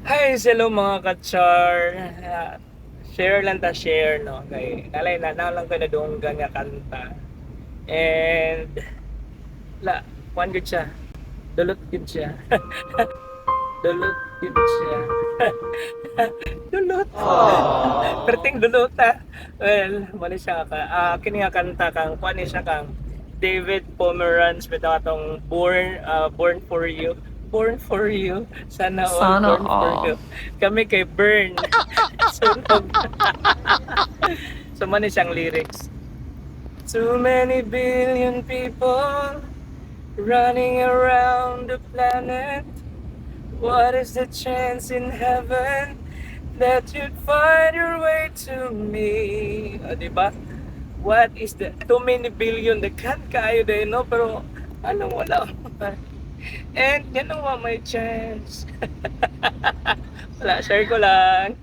Hi, hello mga kachar. Ah, Share lang ta share no kay nalay na lang ko na dunggan nga kanta. And la one good siya. Dulot good siya. Dulot good siya. Dulot. Perting dulot ta. Well, mali siya ka. Kini nga kanta kang kuan ni siya kang David Pomeranz bitaw atong Born for You. Born for You. Sana all Sana born for all. you. Kami kay Burn. Sunog. So mani siyang lyrics. Too many billion people running around the planet. What is the chance in heaven that you'd find your way to me? Diba? What is the too many billion the kan kayo din no pero anong wala and yan ang may chance. Wala, share ko lang.